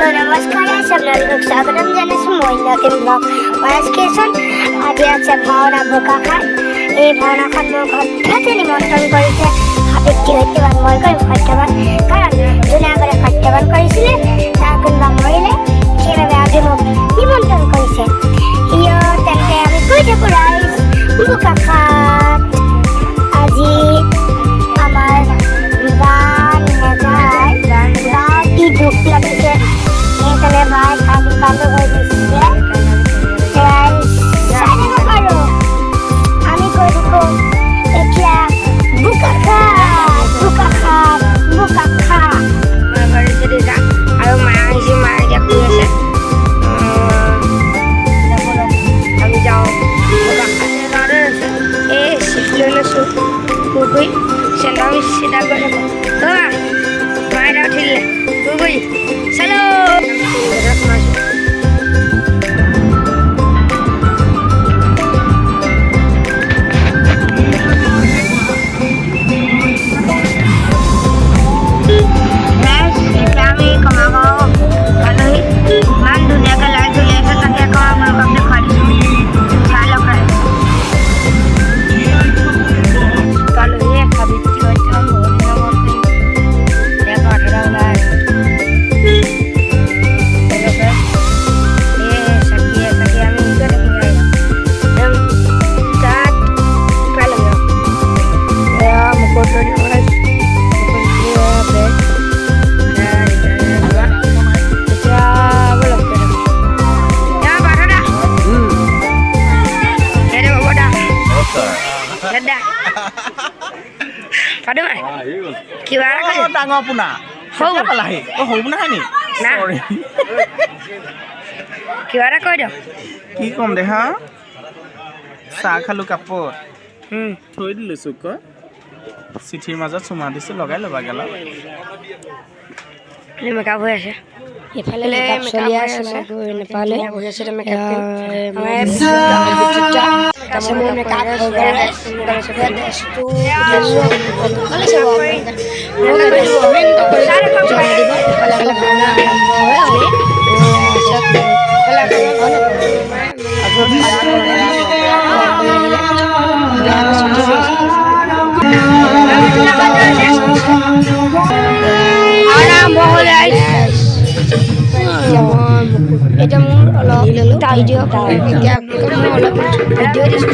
नमस्कार सब लोग स्वागतम জানাচ্ছি মই নতুন ব্লগ আজকেছন আজি আছে ভাওনা বোকাখান এই ভাওনাখন মোক হঠাতে নিমন্ত্ৰণ কৰিছে সাবিত্ৰী সত্যবান মই কৈ সত্যবান কাৰণ যোনে আগতে সত্যবান কৰিছিলে তাৰ কোনোবা মৰিলে সেইবাবে আজি মোক নিমন্ত্ৰণ কৰিছে ইয় তেন্তে আমি গৈ থাকোঁ ৰাইজ বোকাখান আজি আমাৰ গান নাগাই গাঁৱত কি দুখ লাগিছে সেইকাৰণে ভাই কালি কালো হৈ গৈছে আমি গৈ থাকোঁ এতিয়া বোকাখাত আৰু মায়ে আহিছে মায়ে এতিয়া শুই আছে আমি যাওঁ এই চিট লৈ লৈছোঁ শুই চেন্দাৰ চিধা গৈ থাকোঁ মায়ে উঠিলে শুই চলো ডাঙৰ পোনা পালাহি সৰু পোনা নি কিবা এটা কৈ দিয়ক কি ক'ম দেখা চাহ খালোঁ কাপত থৈ দিলোঁ চুক চিঠিৰ মাজত চুমা দিছোঁ লগাই ল'বা গেলা মেকআপ হৈ আছে এইফালে মেকআপ চলি আছে নেপালে এটা মোৰ অলপ ভিডিঅ' এতিয়া আপোনালোকক মই অলপ ভিডিঅ' দিছোঁ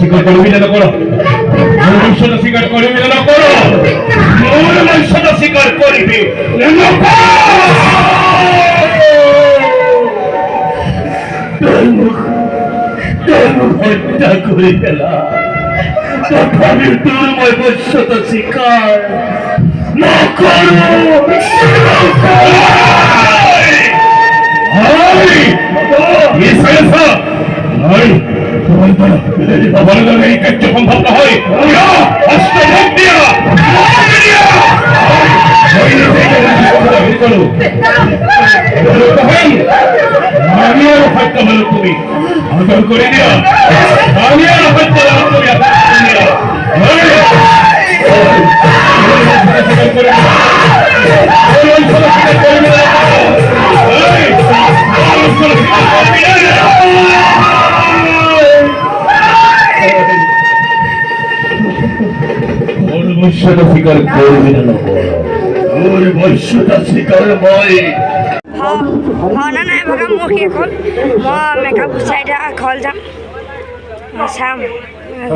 স্বীকার করবি না করো স্বীকার করবি না করো স্বীকার করবি করে ফেলা তথাপি দুর্ময় বশ্যতা শিকার না করো আমার নামে এই কার্য সম্ভব না হয় অষ্টভোগ দিয়া আমি আরো হত্যা বলো তুমি আদর করে দিয়া আমি আরো হত্যা বলো তুমি বৈশ্যতা স্বীকার করবি না ওর বৈশ্যতা স্বীকার ভয় ভাওনা নাই ভগা মোৰ শেষ হ'ল মই মেকআপ গুচাই দিয়া ঘৰ যাম চাম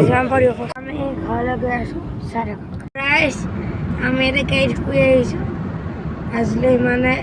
যাম পৰিব আমি ঘৰলৈ গৈ আছোঁ চাই থাকক ৰাইজ আমি এতিয়া গাড়ীত শুই আহিছোঁ আজিলৈ মানে